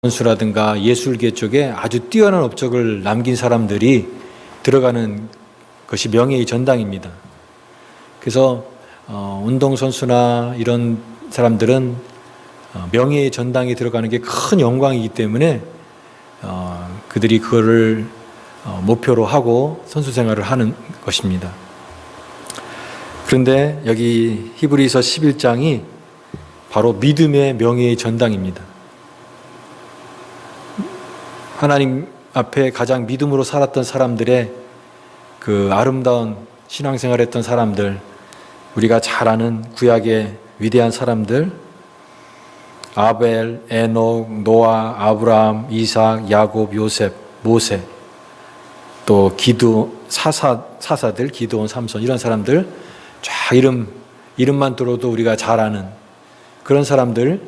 선수라든가 예술계 쪽에 아주 뛰어난 업적을 남긴 사람들이 들어가는 것이 명예의 전당입니다. 그래서 운동선수나 이런 사람들은 명예의 전당에 들어가는 게 큰 영광이기 때문에 그들이 그거를 목표로 하고 선수 생활을 하는 것입니다. 그런데 여기 히브리서 11장이 바로 믿음의 명예의 전당입니다. 하나님 앞에 가장 믿음으로 살았던 사람들의 그 아름다운 신앙생활 했던 사람들, 우리가 잘 아는 구약의 위대한 사람들, 아벨, 에녹, 노아, 아브라함, 이삭, 야곱, 요셉, 모세, 또 사사들, 기드온, 삼손, 이런 사람들 쫙 이름만 들어도 우리가 잘 아는 그런 사람들,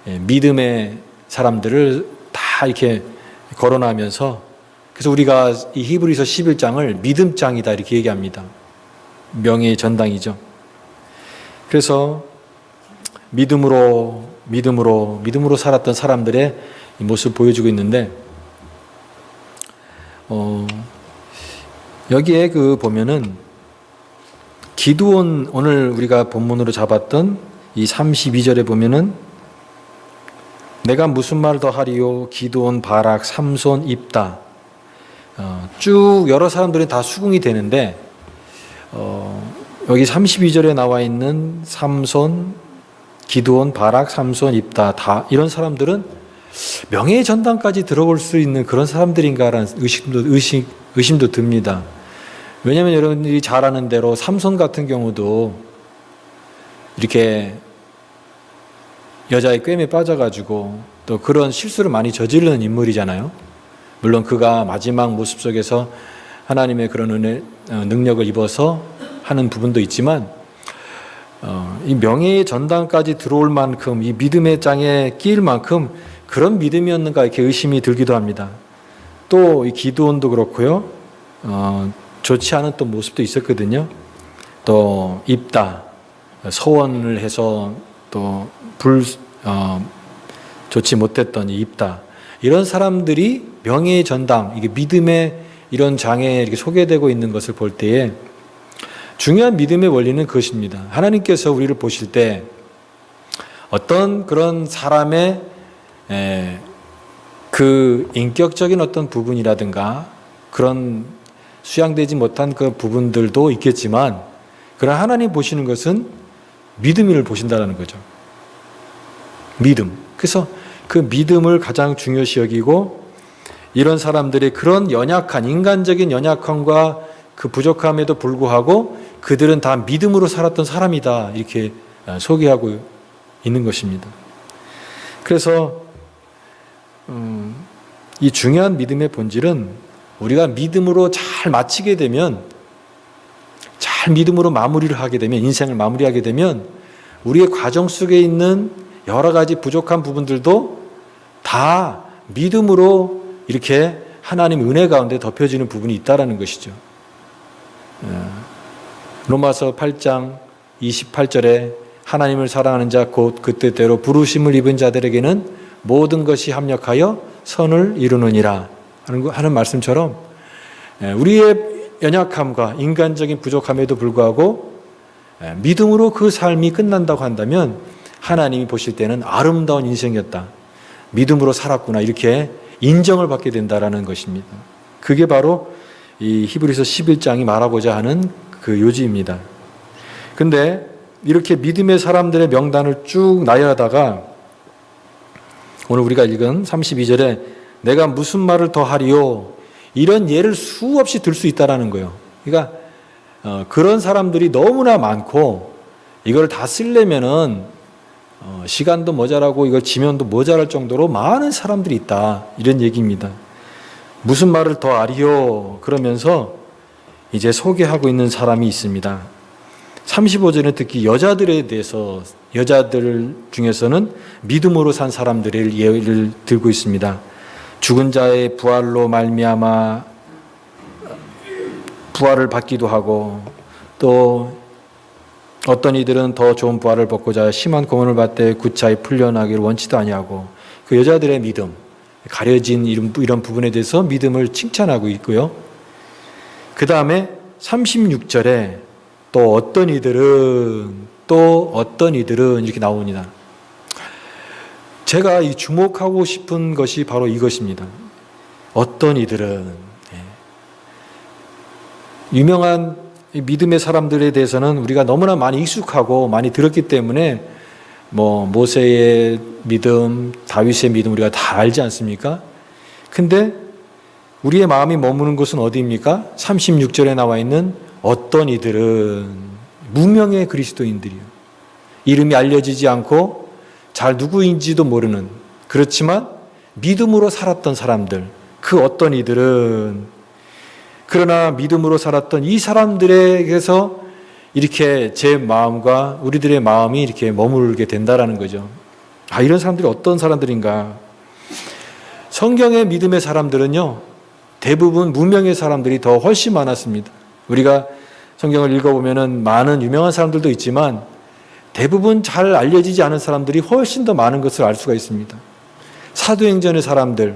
믿음의 사람들을 다 이렇게 거론하면서, 그래서 우리가 이 히브리서 11장을 믿음장이다 이렇게 얘기합니다. 명예의 전당이죠. 그래서 믿음으로 살았던 사람들의 모습을 보여주고 있는데, 여기에 보면은 기드온, 오늘 우리가 본문으로 잡았던 이 32절에 보면은 내가 무슨 말 더 하리요? 기드온, 바락, 삼손, 입다. 쭉 여러 사람들이 다 수긍이 되는데, 여기 32절에 나와 있는 삼손, 기드온, 바락, 삼손, 입다, 다 이런 사람들은 명예의 전당까지 들어올 수 있는 그런 사람들인가라는 의심도 듭니다. 왜냐하면 여러분들이 잘 아는 대로 삼손 같은 경우도 이렇게 여자의 꿰매 빠져가지고 또 그런 실수를 많이 저지르는 인물이잖아요. 물론 그가 마지막 모습 속에서 하나님의 그런 은혜, 능력을 입어서 하는 부분도 있지만, 이 명예의 전당까지 들어올 만큼, 이 믿음의 장에 끼일 만큼 그런 믿음이었는가 이렇게 의심이 들기도 합니다. 또 이 기드온도 그렇고요. 좋지 않은 또 모습도 있었거든요. 또 입다, 서원을 해서 또 좋지 못했던 입다, 이런 사람들이 명예의 전당, 이게 믿음의 이런 장에 이렇게 소개되고 있는 것을 볼 때에 중요한 믿음의 원리는 그것입니다. 하나님께서 우리를 보실 때 어떤 그런 사람의 그 인격적인 어떤 부분이라든가 그런 수양되지 못한 그 부분들도 있겠지만, 그러나 하나님 보시는 것은 믿음을 보신다는 거죠. 믿음. 그래서 그 믿음을 가장 중요시 여기고, 이런 사람들의 그런 연약한, 인간적인 연약함과 그 부족함에도 불구하고 그들은 다 믿음으로 살았던 사람이다 이렇게 소개하고 있는 것입니다. 그래서 이 중요한 믿음의 본질은 우리가 믿음으로 잘 마치게 되면, 잘 믿음으로 마무리를 하게 되면, 인생을 마무리하게 되면 우리의 과정 속에 있는 여러 가지 부족한 부분들도 다 믿음으로 이렇게 하나님 은혜 가운데 덮여지는 부분이 있다라는 것이죠. 로마서 8장 28절에 하나님을 사랑하는 자 곧 그 뜻대로 부르심을 입은 자들에게는 모든 것이 합력하여 선을 이루느니라 하는 말씀처럼, 우리의 연약함과 인간적인 부족함에도 불구하고 믿음으로 그 삶이 끝난다고 한다면 하나님이 보실 때는 아름다운 인생이었다, 믿음으로 살았구나 이렇게 인정을 받게 된다라는 것입니다. 그게 바로 이 히브리서 11장이 말하고자 하는 그 요지입니다. 근데 이렇게 믿음의 사람들의 명단을 쭉 나열하다가 오늘 우리가 읽은 32절에 내가 무슨 말을 더 하리요? 이런 예를 수없이 들 수 있다라는 거예요. 그러니까 그런 사람들이 너무나 많고 이걸 다 쓰려면은 시간도 모자라고 이걸 지면도 모자랄 정도로 많은 사람들이 있다, 이런 얘기입니다. 무슨 말을 더 하리요? 그러면서 이제 소개하고 있는 사람이 있습니다. 35절에 특히 여자들에 대해서, 여자들 중에서는 믿음으로 산 사람들의 예를 들고 있습니다. 죽은 자의 부활로 말미암아 부활을 받기도 하고, 또 어떤 이들은 더 좋은 부활을 받고자 심한 고문을 받되 구차히 풀려나기를 원치도 아니하고, 그 여자들의 믿음, 가려진 이런 부분에 대해서 믿음을 칭찬하고 있고요. 그 다음에 36절에 또 어떤 이들은 이렇게 나옵니다. 제가 이 주목하고 싶은 것이 바로 이것입니다. 어떤 이들은, 유명한 믿음의 사람들에 대해서는 우리가 너무나 많이 익숙하고 많이 들었기 때문에 모세의 믿음, 다윗의 믿음 우리가 다 알지 않습니까? 근데 우리의 마음이 머무는 곳은 어디입니까? 36절에 나와 있는 어떤 이들은 무명의 그리스도인들이요. 이름이 알려지지 않고 잘 누구인지도 모르는, 그렇지만 믿음으로 살았던 사람들, 그 어떤 이들은, 그러나 믿음으로 살았던 이 사람들에게서 이렇게 제 마음과 우리들의 마음이 이렇게 머물게 된다라는 거죠. 이런 사람들이 어떤 사람들인가? 성경의 믿음의 사람들은요, 대부분 무명의 사람들이 더 훨씬 많았습니다. 우리가 성경을 읽어보면은 많은 유명한 사람들도 있지만 대부분 잘 알려지지 않은 사람들이 훨씬 더 많은 것을 알 수가 있습니다. 사도행전의 사람들,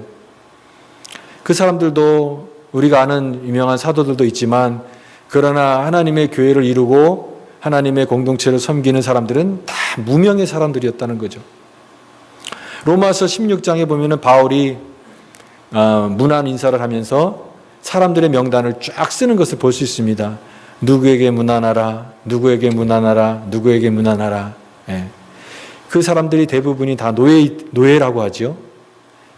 그 사람들도 우리가 아는 유명한 사도들도 있지만, 그러나 하나님의 교회를 이루고 하나님의 공동체를 섬기는 사람들은 다 무명의 사람들이었다는 거죠. 로마서 16장에 보면은 바울이 문안 인사를 하면서 사람들의 명단을 쫙 쓰는 것을 볼 수 있습니다. 누구에게 문안하라, 누구에게 문안하라, 누구에게 문안하라. 그 사람들이 대부분이 다 노예라고 하죠.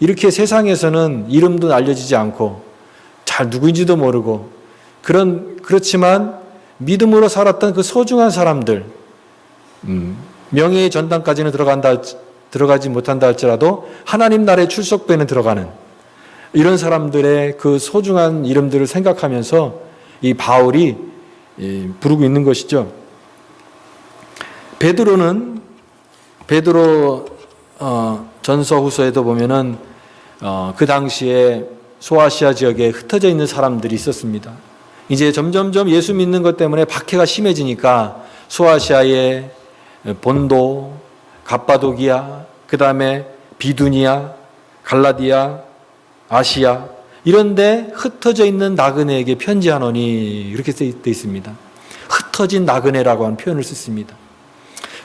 이렇게 세상에서는 이름도 알려지지 않고 잘 누구인지도 모르고 그렇지만 믿음으로 살았던 그 소중한 사람들, 명예의 전당까지는 들어가지 못한다 할지라도 하나님 나라의 출석배는 들어가는 이런 사람들의 그 소중한 이름들을 생각하면서 이 바울이 부르고 있는 것이죠. 베드로 전서 후서에도 보면은 그 당시에 소아시아 지역에 흩어져 있는 사람들이 있었습니다. 이제 점점점 예수 믿는 것 때문에 박해가 심해지니까 소아시아의 본도, 갑바도기아, 그 다음에 비두니아, 갈라디아, 아시아 이런데 흩어져 있는 나그네에게 편지하노니 이렇게 써 있습니다. 흩어진 나그네라고 하는 표현을 썼습니다.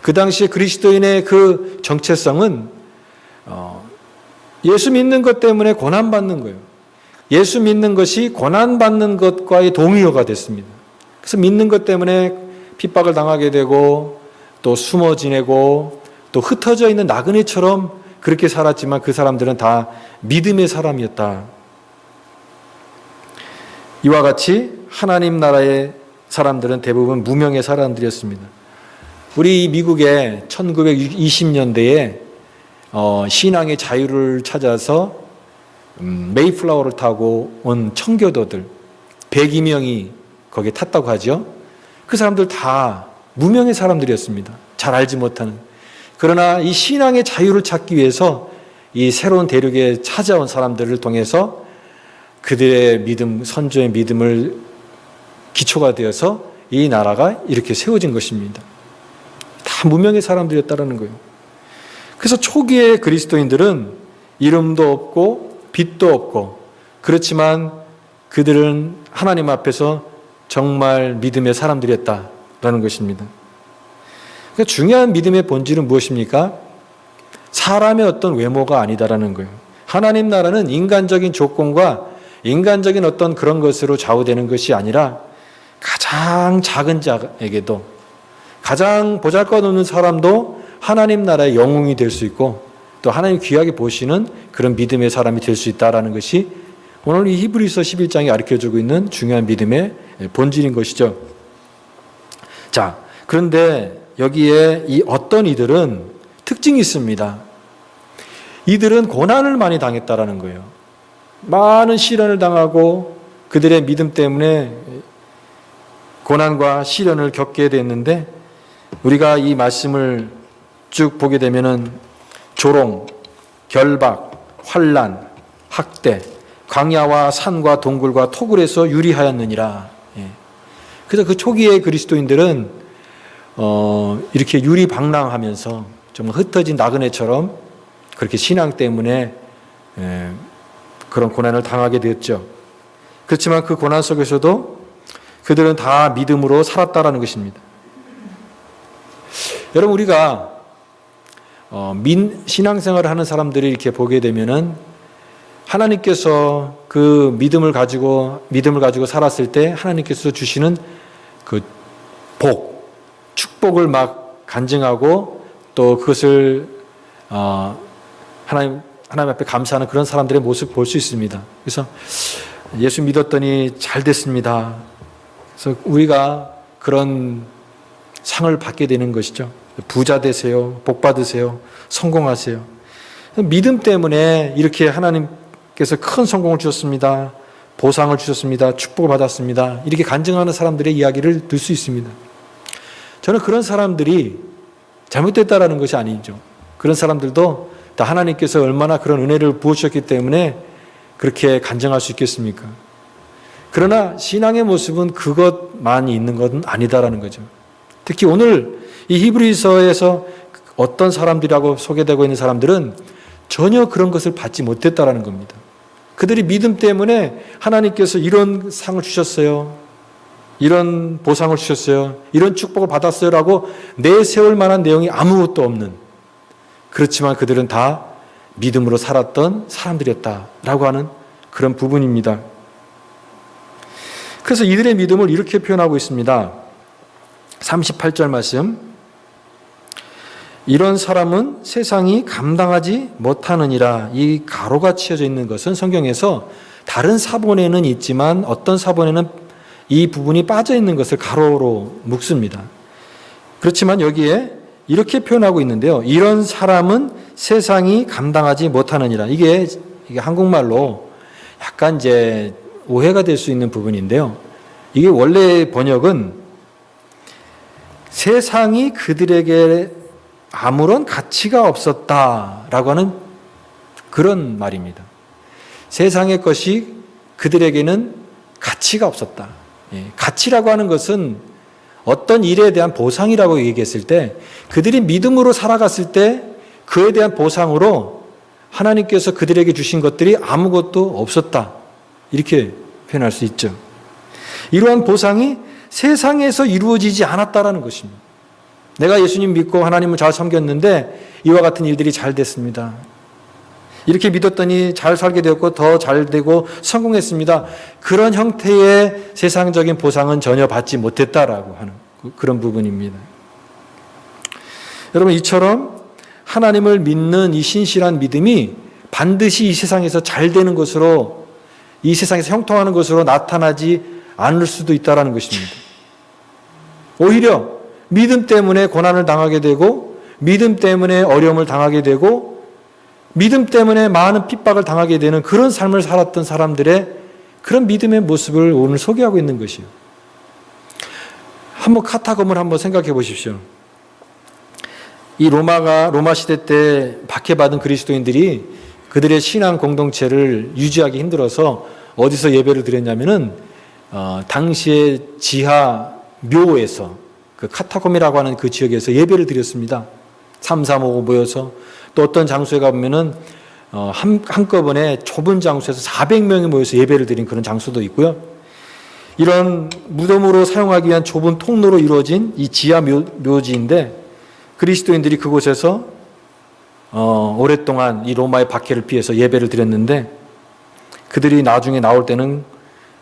그 당시에 그리스도인의 그 정체성은 예수 믿는 것 때문에 고난받는 거예요. 예수 믿는 것이 고난받는 것과의 동의어가 됐습니다. 그래서 믿는 것 때문에 핍박을 당하게 되고 또 숨어 지내고 또 흩어져 있는 나그네처럼 그렇게 살았지만 그 사람들은 다 믿음의 사람이었다. 이와 같이 하나님 나라의 사람들은 대부분 무명의 사람들이었습니다. 우리 미국의 1920년대에 신앙의 자유를 찾아서 메이플라워를 타고 온 청교도들 102명이 거기에 탔다고 하죠. 그 사람들 다 무명의 사람들이었습니다. 잘 알지 못하는. 그러나 이 신앙의 자유를 찾기 위해서 이 새로운 대륙에 찾아온 사람들을 통해서 그들의 믿음, 선조의 믿음을 기초가 되어서 이 나라가 이렇게 세워진 것입니다. 다 무명의 사람들이었다는 거예요. 그래서 초기의 그리스도인들은 이름도 없고 빛도 없고 그렇지만 그들은 하나님 앞에서 정말 믿음의 사람들이었다라는 것입니다. 그러니까 중요한 믿음의 본질은 무엇입니까? 사람의 어떤 외모가 아니다라는 거예요. 하나님 나라는 인간적인 조건과 인간적인 어떤 그런 것으로 좌우되는 것이 아니라 가장 작은 자에게도 가장 보잘것없는 사람도 하나님 나라의 영웅이 될 수 있고 또 하나님 귀하게 보시는 그런 믿음의 사람이 될 수 있다는 것이 오늘 이 히브리서 11장이 가르쳐주고 있는 중요한 믿음의 본질인 것이죠. 자, 그런데 여기에 이 어떤 이들은 특징이 있습니다. 이들은 고난을 많이 당했다라는 거예요. 많은 시련을 당하고 그들의 믿음 때문에 고난과 시련을 겪게 됐는데 우리가 이 말씀을 쭉 보게 되면은 조롱, 결박, 환난, 학대, 광야와 산과 동굴과 토굴에서 유리하였느니라. 그래서 그 초기의 그리스도인들은 이렇게 유리방랑하면서 좀 흩어진 나그네처럼 그렇게 신앙 때문에 그런 고난을 당하게 되었죠. 그렇지만 그 고난 속에서도 그들은 다 믿음으로 살았다라는 것입니다. 여러분, 우리가 신앙생활을 하는 사람들이 이렇게 보게 되면은 하나님께서 그 믿음을 가지고 살았을 때 하나님께서 주시는 그 축복을 막 간증하고 또 그것을 하나님 앞에 감사하는 그런 사람들의 모습 볼 수 있습니다. 그래서 예수 믿었더니 잘 됐습니다. 그래서 우리가 그런 상을 받게 되는 것이죠. 부자 되세요. 복 받으세요. 성공하세요. 믿음 때문에 이렇게 하나님께서 큰 성공을 주셨습니다. 보상을 주셨습니다. 축복을 받았습니다. 이렇게 간증하는 사람들의 이야기를 들 수 있습니다. 저는 그런 사람들이 잘못됐다라는 것이 아니죠. 그런 사람들도 다 하나님께서 얼마나 그런 은혜를 부어주셨기 때문에 그렇게 간증할 수 있겠습니까? 그러나 신앙의 모습은 그것만 있는 것은 아니다라는 거죠. 특히 오늘 이 히브리서에서 어떤 사람들이라고 소개되고 있는 사람들은 전혀 그런 것을 받지 못했다라는 겁니다. 그들이 믿음 때문에 하나님께서 이런 상을 주셨어요. 이런 보상을 주셨어요. 이런 축복을 받았어요. 라고 내세울 만한 내용이 아무것도 없는, 그렇지만 그들은 다 믿음으로 살았던 사람들이었다라고 하는 그런 부분입니다. 그래서 이들의 믿음을 이렇게 표현하고 있습니다. 38절 말씀. 이런 사람은 세상이 감당하지 못하느니라. 이 가로가 치어져 있는 것은 성경에서 다른 사본에는 있지만 어떤 사본에는 이 부분이 빠져 있는 것을 가로로 묶습니다. 그렇지만 여기에 이렇게 표현하고 있는데요. 이런 사람은 세상이 감당하지 못하느니라. 이게 한국말로 약간 이제 오해가 될 수 있는 부분인데요. 이게 원래 번역은 세상이 그들에게 아무런 가치가 없었다라고 하는 그런 말입니다. 세상의 것이 그들에게는 가치가 없었다. 가치라고 하는 것은 어떤 일에 대한 보상이라고 얘기했을 때 그들이 믿음으로 살아갔을 때 그에 대한 보상으로 하나님께서 그들에게 주신 것들이 아무것도 없었다. 이렇게 표현할 수 있죠. 이러한 보상이 세상에서 이루어지지 않았다라는 것입니다. 내가 예수님 믿고 하나님을 잘 섬겼는데 이와 같은 일들이 잘 됐습니다. 이렇게 믿었더니 잘 살게 되었고 더 잘 되고 성공했습니다. 그런 형태의 세상적인 보상은 전혀 받지 못했다라고 하는 그런 부분입니다. 여러분, 이처럼 하나님을 믿는 이 신실한 믿음이 반드시 이 세상에서 잘 되는 것으로, 이 세상에서 형통하는 것으로 나타나지 않을 수도 있다는 것입니다. 오히려 믿음 때문에 고난을 당하게 되고 믿음 때문에 어려움을 당하게 되고 믿음 때문에 많은 핍박을 당하게 되는 그런 삶을 살았던 사람들의 그런 믿음의 모습을 오늘 소개하고 있는 것이에요. 한번 카타콤을 한번 생각해 보십시오. 이 로마 시대 때 박해받은 그리스도인들이 그들의 신앙 공동체를 유지하기 힘들어서 어디서 예배를 드렸냐면은 당시의 지하 묘에서 그 카타콤이라고 하는 그 지역에서 예배를 드렸습니다. 335고 모여서 또 어떤 장소에 가보면은 한꺼번에 좁은 장소에서 400명이 모여서 예배를 드린 그런 장소도 있고요. 이런 무덤으로 사용하기 위한 좁은 통로로 이루어진 이 지하 묘지인데 그리스도인들이 그곳에서 오랫동안 이 로마의 박해를 피해서 예배를 드렸는데 그들이 나중에 나올 때는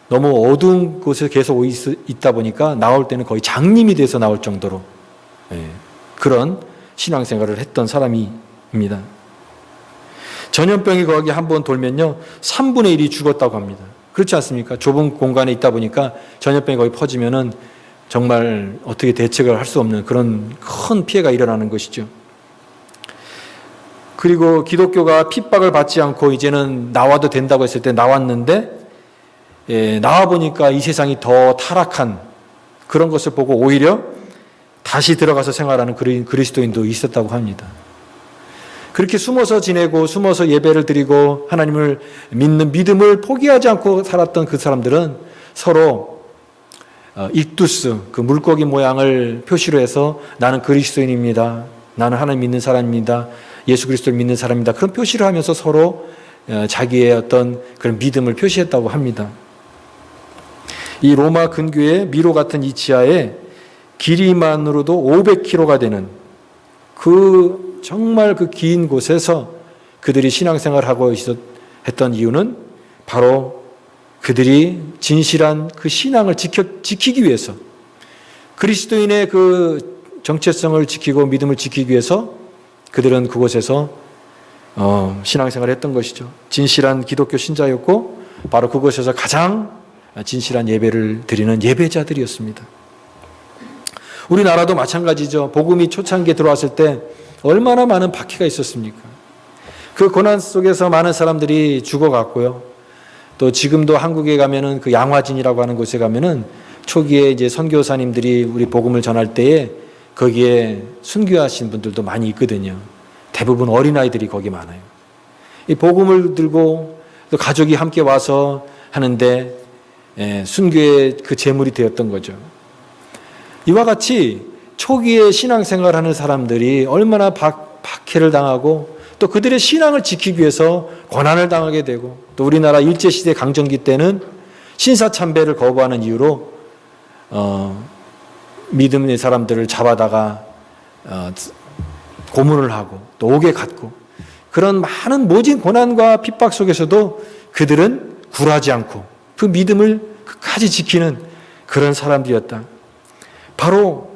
너무 어두운 곳에 계속 있다 보니까 나올 때는 거의 장님이 돼서 나올 정도로 그런 신앙생활을 했던 사람입니다. 전염병이 거기 한번 돌면요 3분의 1이 죽었다고 합니다. 그렇지 않습니까? 좁은 공간에 있다 보니까 전염병이 거기 퍼지면은 정말 어떻게 대책을 할 수 없는 그런 큰 피해가 일어나는 것이죠. 그리고 기독교가 핍박을 받지 않고 이제는 나와도 된다고 했을 때 나왔는데 나와 보니까 이 세상이 더 타락한 그런 것을 보고 오히려 다시 들어가서 생활하는 그리스도인도 있었다고 합니다. 그렇게 숨어서 지내고 숨어서 예배를 드리고 하나님을 믿는 믿음을 포기하지 않고 살았던 그 사람들은 서로 익두스, 그 물고기 모양을 표시로 해서 나는 그리스도인입니다. 나는 하나님 믿는 사람입니다. 예수 그리스도를 믿는 사람입니다. 그런 표시를 하면서 서로 자기의 어떤 그런 믿음을 표시했다고 합니다. 이 로마 근교의 미로 같은 이 지하에 길이만으로도 500km가 되는 그 정말 그 긴 곳에서 그들이 신앙생활을 하고 했던 이유는 바로 그들이 진실한 그 신앙을 지키기 위해서, 그리스도인의 그 정체성을 지키고 믿음을 지키기 위해서 그들은 그곳에서 신앙생활을 했던 것이죠. 진실한 기독교 신자였고 바로 그곳에서 가장 진실한 예배를 드리는 예배자들이었습니다. 우리나라도 마찬가지죠. 복음이 초창기에 들어왔을 때 얼마나 많은 박해가 있었습니까? 그 고난 속에서 많은 사람들이 죽어갔고요. 또 지금도 한국에 가면은 그 양화진이라고 하는 곳에 가면은 초기에 이제 선교사님들이 우리 복음을 전할 때에 거기에 순교하신 분들도 많이 있거든요. 대부분 어린아이들이 거기 많아요. 이 복음을 들고 또 가족이 함께 와서 하는데 순교의 그 제물이 되었던 거죠. 이와 같이 초기에 신앙생활을 하는 사람들이 얼마나 박해를 당하고 또 그들의 신앙을 지키기 위해서 고난을 당하게 되고, 또 우리나라 일제시대 강점기 때는 신사참배를 거부하는 이유로 믿음의 사람들을 잡아다가 고문을 하고 또 옥에 갔고, 그런 많은 모진 고난과 핍박 속에서도 그들은 굴하지 않고 그 믿음을 끝까지 지키는 그런 사람들이었다. 바로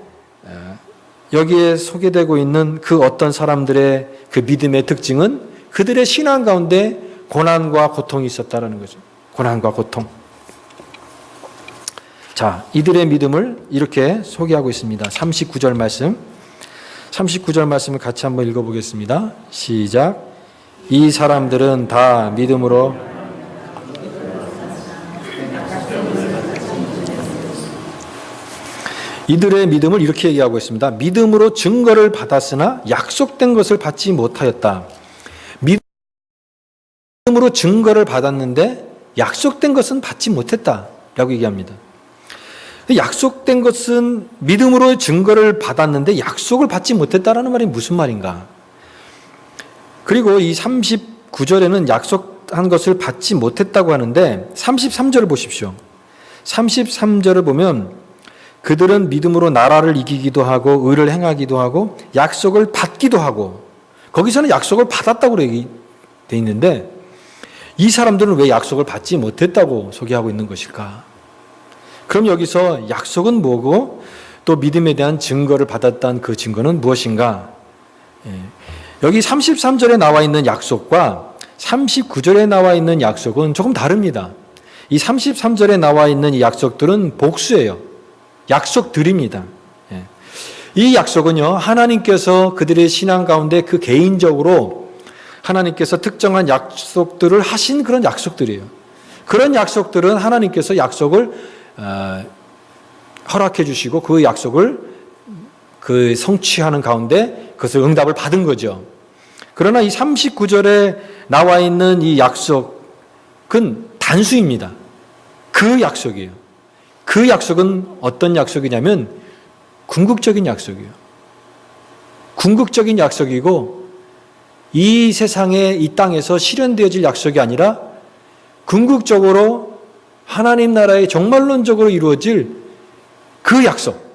여기에 소개되고 있는 그 어떤 사람들의 그 믿음의 특징은 그들의 신앙 가운데 고난과 고통이 있었다라는 거죠. 고난과 고통. 자, 이들의 믿음을 이렇게 소개하고 있습니다. 39절 말씀. 39절 말씀을 같이 한번 읽어보겠습니다. 시작. 이 사람들은 다 믿음으로 이들의 믿음을 이렇게 얘기하고 있습니다. 믿음으로 증거를 받았으나 약속된 것을 받지 못하였다. 믿음으로 증거를 받았는데 약속된 것은 받지 못했다라고 얘기합니다. 약속된 것은 믿음으로 증거를 받았는데 약속을 받지 못했다라는 말이 무슨 말인가? 그리고 이 39절에는 약속한 것을 받지 못했다고 하는데 33절을 보십시오. 33절을 보면 그들은 믿음으로 나라를 이기기도 하고 의를 행하기도 하고 약속을 받기도 하고, 거기서는 약속을 받았다고 되어 있는데 이 사람들은 왜 약속을 받지 못했다고 소개하고 있는 것일까? 그럼 여기서 약속은 뭐고 또 믿음에 대한 증거를 받았다는 그 증거는 무엇인가? 여기 33절에 나와 있는 약속과 39절에 나와 있는 약속은 조금 다릅니다. 이 33절에 나와 있는 이 약속들은 복수예요. 약속드립니다. 이 약속은요, 하나님께서 그들의 신앙 가운데 그 개인적으로 하나님께서 특정한 약속들을 하신 그런 약속들이에요. 그런 약속들은 하나님께서 약속을 허락해 주시고 그 약속을 그 성취하는 가운데 그것을 응답을 받은 거죠. 그러나 이 39절에 나와 있는 이 약속은 단수입니다. 그 약속이에요. 그 약속은 어떤 약속이냐면 궁극적인 약속이에요. 궁극적인 약속이고 이 세상에 이 땅에서 실현되어질 약속이 아니라 궁극적으로 하나님 나라의 정말론적으로 이루어질 그 약속,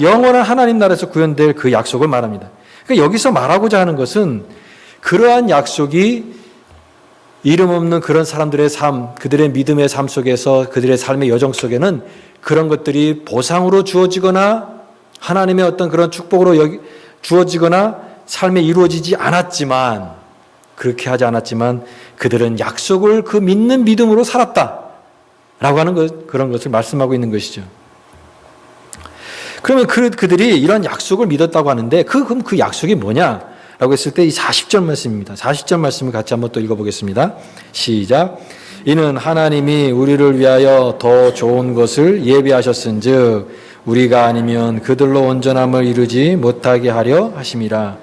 영원한 하나님 나라에서 구현될 그 약속을 말합니다. 그러니까 여기서 말하고자 하는 것은 그러한 약속이 이름 없는 그런 사람들의 삶, 그들의 믿음의 삶 속에서 그들의 삶의 여정 속에는 그런 것들이 보상으로 주어지거나 하나님의 어떤 그런 축복으로 주어지거나 삶에 이루어지지 않았지만, 그렇게 하지 않았지만 그들은 약속을 그 믿는 믿음으로 살았다라고 하는 그런 것을 말씀하고 있는 것이죠. 그러면 그들이 이런 약속을 믿었다고 하는데 그럼 그 약속이 뭐냐? 라고 했을 때 이 40절 말씀입니다. 40절 말씀을 같이 한번 또 읽어보겠습니다. 시작. 이는 하나님이 우리를 위하여 더 좋은 것을 예비하셨은즉 우리가 아니면 그들로 온전함을 이루지 못하게 하려 하심이라.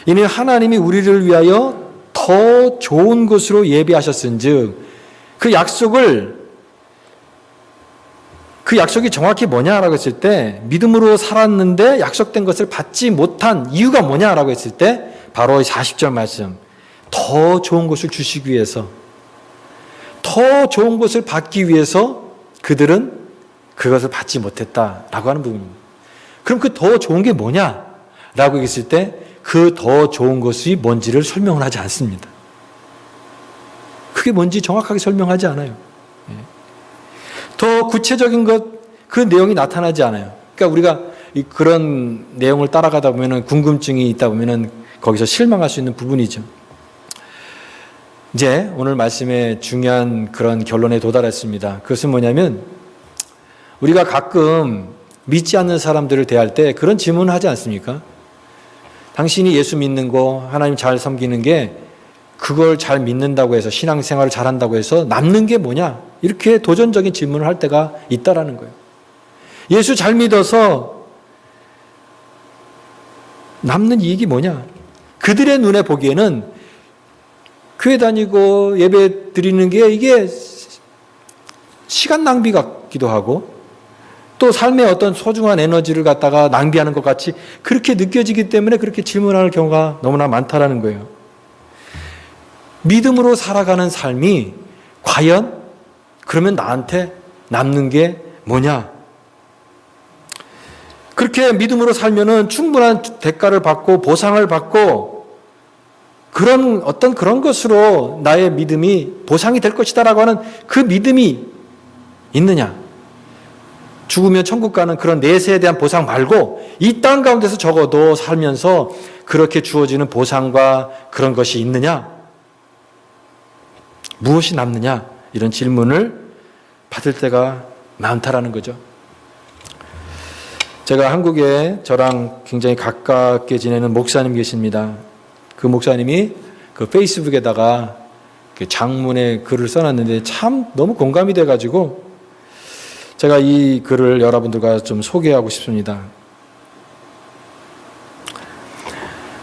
이는 하나님이 우리를 위하여 더 좋은 것으로 예비하셨은즉, 그 약속이 정확히 뭐냐라고 했을 때 믿음으로 살았는데 약속된 것을 받지 못한 이유가 뭐냐라고 했을 때 바로 40절 말씀, 더 더 좋은 것을 주시기 위해서, 더 좋은 것을 받기 위해서 그들은 그것을 받지 못했다라고 하는 부분입니다. 그럼 그 더 좋은 게 뭐냐라고 했을 때 그 더 좋은 것이 뭔지를 설명을 하지 않습니다. 그게 뭔지 정확하게 설명하지 않아요. 더 구체적인 것, 그 내용이 나타나지 않아요. 그러니까 우리가 그런 내용을 따라가다 보면은 궁금증이 있다 보면은 거기서 실망할 수 있는 부분이죠. 이제 오늘 말씀의 중요한 그런 결론에 도달했습니다. 그것은 뭐냐면 우리가 가끔 믿지 않는 사람들을 대할 때 그런 질문을 하지 않습니까? 당신이 예수 믿는 거, 하나님 잘 섬기는 게 그걸 잘 믿는다고 해서 신앙생활을 잘한다고 해서 남는 게 뭐냐? 이렇게 도전적인 질문을 할 때가 있다라는 거예요. 예수 잘 믿어서 남는 이익이 뭐냐? 그들의 눈에 보기에는 교회 다니고 예배 드리는 게 이게 시간 낭비 같기도 하고 또 삶의 어떤 소중한 에너지를 갖다가 낭비하는 것 같이 그렇게 느껴지기 때문에 그렇게 질문하는 경우가 너무나 많다라는 거예요. 믿음으로 살아가는 삶이 과연 그러면 나한테 남는 게 뭐냐? 그렇게 믿음으로 살면은 충분한 대가를 받고 보상을 받고 그런 것으로 나의 믿음이 보상이 될 것이다라고 하는 그 믿음이 있느냐? 죽으면 천국 가는 그런 내세에 대한 보상 말고 이 땅 가운데서 적어도 살면서 그렇게 주어지는 보상과 그런 것이 있느냐? 무엇이 남느냐? 이런 질문을 받을 때가 많다라는 거죠. 제가 한국에 저랑 굉장히 가깝게 지내는 목사님 계십니다. 그 목사님이 그 페이스북에다가 그 장문의 글을 써놨는데 참 너무 공감이 돼가지고 제가 이 글을 여러분들과 좀 소개하고 싶습니다.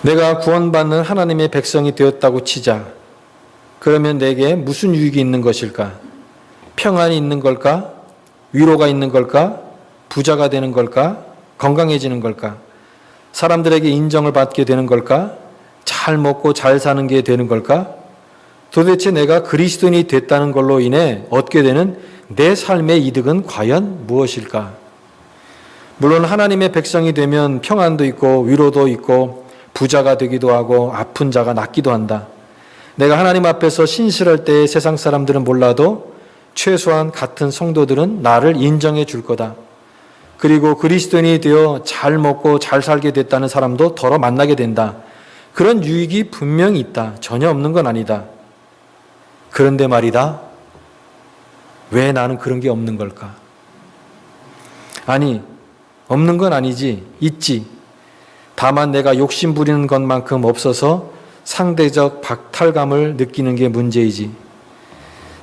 내가 구원받는 하나님의 백성이 되었다고 치자. 그러면 내게 무슨 유익이 있는 것일까? 평안이 있는 걸까? 위로가 있는 걸까? 부자가 되는 걸까? 건강해지는 걸까? 사람들에게 인정을 받게 되는 걸까? 잘 먹고 잘 사는 게 되는 걸까? 도대체 내가 그리스도인이 됐다는 걸로 인해 얻게 되는 내 삶의 이득은 과연 무엇일까? 물론 하나님의 백성이 되면 평안도 있고 위로도 있고 부자가 되기도 하고 아픈 자가 낫기도 한다. 내가 하나님 앞에서 신실할 때 세상 사람들은 몰라도 최소한 같은 성도들은 나를 인정해 줄 거다. 그리고 그리스도인이 되어 잘 먹고 잘 살게 됐다는 사람도 더러 만나게 된다. 그런 유익이 분명히 있다. 전혀 없는 건 아니다. 그런데 말이다. 왜 나는 그런 게 없는 걸까? 아니, 없는 건 아니지. 있지. 다만 내가 욕심 부리는 것만큼 없어서 상대적 박탈감을 느끼는 게 문제이지.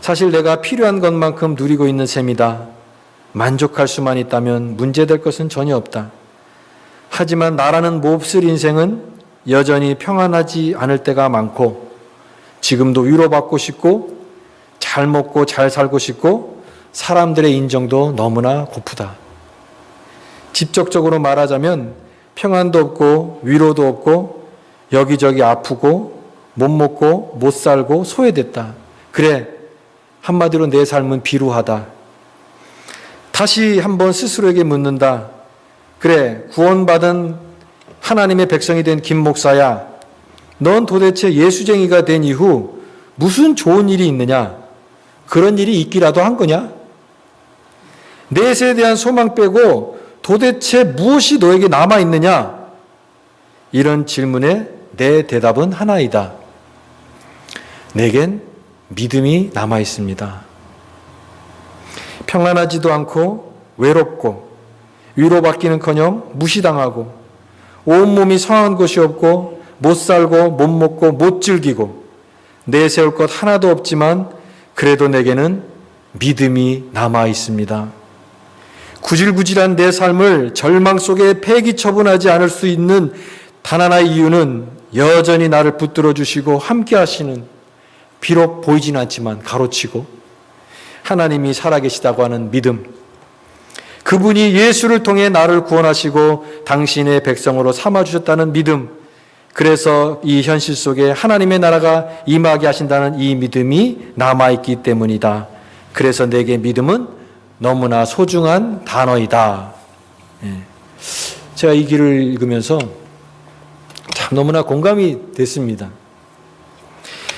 사실 내가 필요한 것만큼 누리고 있는 셈이다. 만족할 수만 있다면 문제될 것은 전혀 없다. 하지만 나라는 몹쓸 인생은 여전히 평안하지 않을 때가 많고 지금도 위로받고 싶고 잘 먹고 잘 살고 싶고 사람들의 인정도 너무나 고프다. 직접적으로 말하자면 평안도 없고 위로도 없고 여기저기 아프고 못 먹고 못 살고 소외됐다. 그래, 한마디로 내 삶은 비루하다. 다시 한번 스스로에게 묻는다. 그래, 구원받은 하나님의 백성이 된 김 목사야. 넌 도대체 예수쟁이가 된 이후 무슨 좋은 일이 있느냐? 그런 일이 있기라도 한 거냐? 내세에 대한 소망 빼고 도대체 무엇이 너에게 남아있느냐? 이런 질문에 내 대답은 하나이다. 내겐 믿음이 남아있습니다. 평안하지도 않고 외롭고 위로받기는커녕 무시당하고 온몸이 성한 곳이 없고 못 살고 못 먹고 못 즐기고 내세울 것 하나도 없지만 그래도 내게는 믿음이 남아 있습니다. 구질구질한 내 삶을 절망 속에 폐기 처분하지 않을 수 있는 단 하나의 이유는 여전히 나를 붙들어 주시고 함께 하시는, 비록 보이진 않지만 가로치고 하나님이 살아계시다고 하는 믿음, 그분이 예수를 통해 나를 구원하시고 당신의 백성으로 삼아주셨다는 믿음, 그래서 이 현실 속에 하나님의 나라가 임하게 하신다는 이 믿음이 남아있기 때문이다. 그래서 내게 믿음은 너무나 소중한 단어이다. 제가 이 길을 읽으면서 참 너무나 공감이 됐습니다.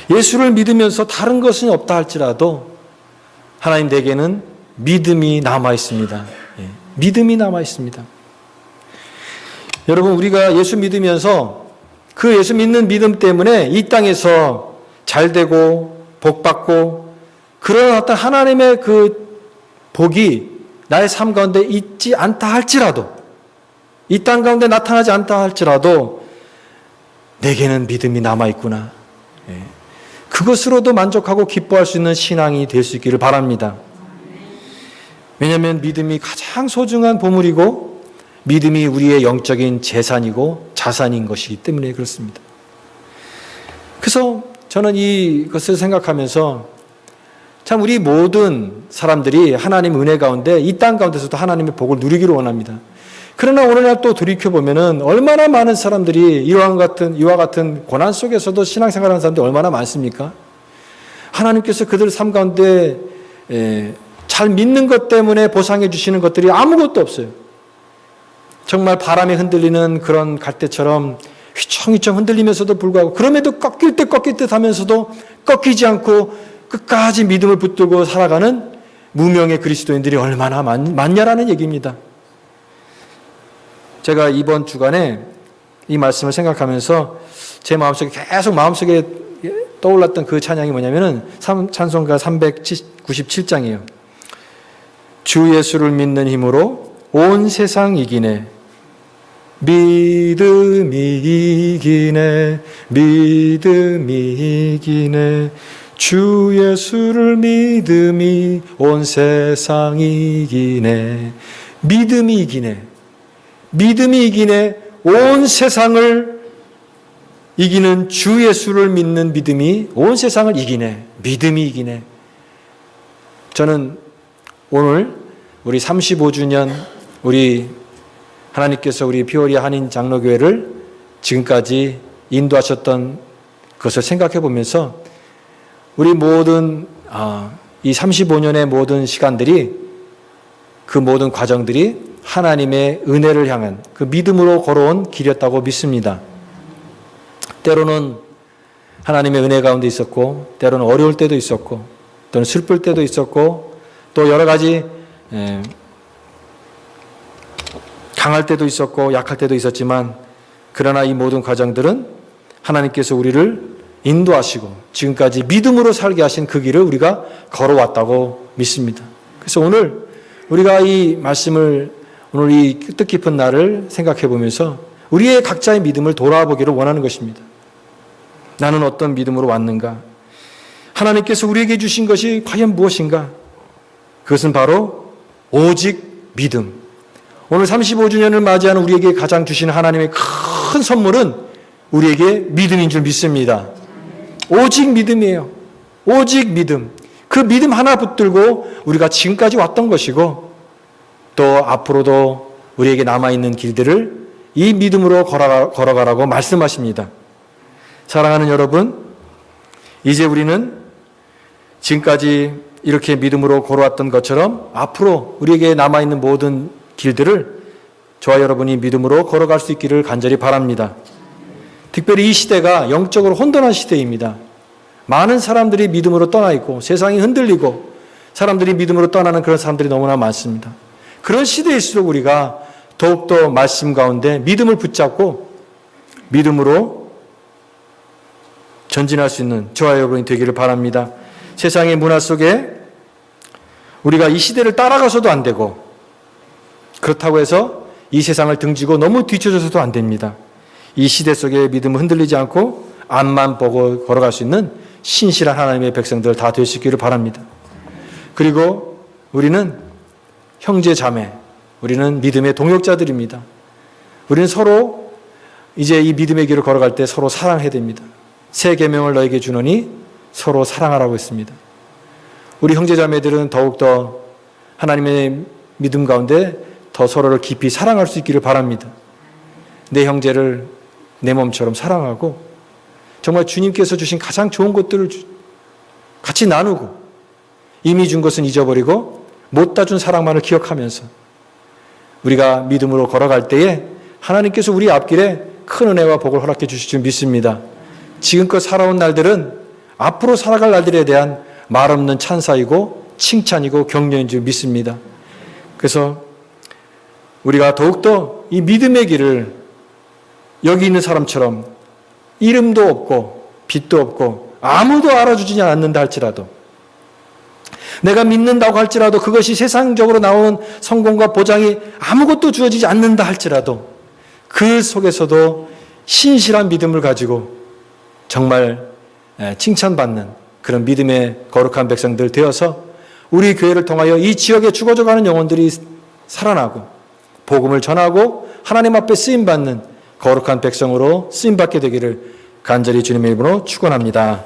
예수를 믿으면서 다른 것은 없다 할지라도 하나님 내게는 믿음이 남아 있습니다. 믿음이 남아 있습니다. 여러분, 우리가 예수 믿으면서 그 예수 믿는 믿음 때문에 이 땅에서 잘 되고 복 받고 그런 어떤 하나님의 그 복이 나의 삶 가운데 있지 않다 할지라도, 이 땅 가운데 나타나지 않다 할지라도 내게는 믿음이 남아 있구나. 그것으로도 만족하고 기뻐할 수 있는 신앙이 될 수 있기를 바랍니다. 왜냐하면 믿음이 가장 소중한 보물이고 믿음이 우리의 영적인 재산이고 자산인 것이기 때문에 그렇습니다. 그래서 저는 이것을 생각하면서 참 우리 모든 사람들이 하나님 은혜 가운데 이 땅 가운데서도 하나님의 복을 누리기를 원합니다. 그러나 오늘날 또 돌이켜보면은 얼마나 많은 사람들이 이와 같은 고난 속에서도 신앙생활하는 사람들이 얼마나 많습니까? 하나님께서 그들 삶 가운데 잘 믿는 것 때문에 보상해 주시는 것들이 아무것도 없어요. 정말 바람에 흔들리는 그런 갈대처럼 휘청휘청 흔들리면서도 불구하고 그럼에도 꺾일 듯 하면서도 꺾이지 않고 끝까지 믿음을 붙들고 살아가는 무명의 그리스도인들이 얼마나 많냐라는 얘기입니다. 제가 이번 주간에 이 말씀을 생각하면서 제 마음속에 계속 마음속에 떠올랐던 그 찬양이 뭐냐면은 찬송가 397장이에요. 주 예수를 믿는 힘으로 온 세상 이기네. 믿음이 이기네. 믿음이 이기네. 주 예수를 믿음이 온 세상 이기네. 믿음이 이기네. 믿음이 이기네. 온 세상을 이기는 주 예수를 믿는 믿음이 온 세상을 이기네. 믿음이 이기네. 저는 오늘 우리 35주년 우리 하나님께서 우리 피오리아 한인 장로교회를 지금까지 인도하셨던 것을 생각해 보면서 우리 모든 이 35년의 모든 시간들이 그 모든 과정들이 하나님의 은혜를 향한 그 믿음으로 걸어온 길이었다고 믿습니다. 때로는 하나님의 은혜 가운데 있었고 때로는 어려울 때도 있었고 또는 슬플 때도 있었고 또 여러 가지 강할 때도 있었고 약할 때도 있었지만 그러나 이 모든 과정들은 하나님께서 우리를 인도하시고 지금까지 믿음으로 살게 하신 그 길을 우리가 걸어왔다고 믿습니다. 그래서 오늘 우리가 이 말씀을 오늘 이 뜻깊은 날을 생각해 보면서 우리의 각자의 믿음을 돌아보기를 원하는 것입니다. 나는 어떤 믿음으로 왔는가? 하나님께서 우리에게 주신 것이 과연 무엇인가? 그것은 바로 오직 믿음. 오늘 35주년을 맞이하는 우리에게 가장 주시는 하나님의 큰 선물은 우리에게 믿음인 줄 믿습니다. 오직 믿음이에요. 오직 믿음. 그 믿음 하나 붙들고 우리가 지금까지 왔던 것이고 또 앞으로도 우리에게 남아있는 길들을 이 믿음으로 걸어가라고 말씀하십니다. 사랑하는 여러분, 이제 우리는 지금까지 이렇게 믿음으로 걸어왔던 것처럼 앞으로 우리에게 남아있는 모든 길들을 저와 여러분이 믿음으로 걸어갈 수 있기를 간절히 바랍니다. 특별히 이 시대가 영적으로 혼돈한 시대입니다. 많은 사람들이 믿음으로 떠나 있고 세상이 흔들리고 사람들이 믿음으로 떠나는 그런 사람들이 너무나 많습니다. 그런 시대일수록 우리가 더욱더 말씀 가운데 믿음을 붙잡고 믿음으로 전진할 수 있는 저와 여러분이 되기를 바랍니다. 세상의 문화 속에 우리가 이 시대를 따라가서도 안 되고 그렇다고 해서 이 세상을 등지고 너무 뒤쳐져서도 안 됩니다. 이 시대 속에 믿음을 흔들리지 않고 앞만 보고 걸어갈 수 있는 신실한 하나님의 백성들 다 될 수 있기를 바랍니다. 그리고 우리는 형제 자매, 우리는 믿음의 동역자들입니다. 우리는 서로 이제 이 믿음의 길을 걸어갈 때 서로 사랑해야 됩니다. 새 계명을 너에게 주노니 서로 사랑하라고 했습니다. 우리 형제 자매들은 더욱더 하나님의 믿음 가운데 더 서로를 깊이 사랑할 수 있기를 바랍니다. 내 형제를 내 몸처럼 사랑하고 정말 주님께서 주신 가장 좋은 것들을 같이 나누고 이미 준 것은 잊어버리고 못다 준 사랑만을 기억하면서 우리가 믿음으로 걸어갈 때에 하나님께서 우리 앞길에 큰 은혜와 복을 허락해 주실 줄 믿습니다. 지금껏 살아온 날들은 앞으로 살아갈 날들에 대한 말없는 찬사이고 칭찬이고 격려인 줄 믿습니다. 그래서 우리가 더욱더 이 믿음의 길을 여기 있는 사람처럼 이름도 없고 빛도 없고 아무도 알아주지 않는다 할지라도 내가 믿는다고 할지라도 그것이 세상적으로 나오는 성공과 보장이 아무것도 주어지지 않는다 할지라도 그 속에서도 신실한 믿음을 가지고 정말 칭찬받는 그런 믿음의 거룩한 백성들 되어서 우리 교회를 통하여 이 지역에 죽어져가는 영혼들이 살아나고 복음을 전하고 하나님 앞에 쓰임받는 거룩한 백성으로 쓰임받게 되기를 간절히 주님의 이름으로 축원합니다.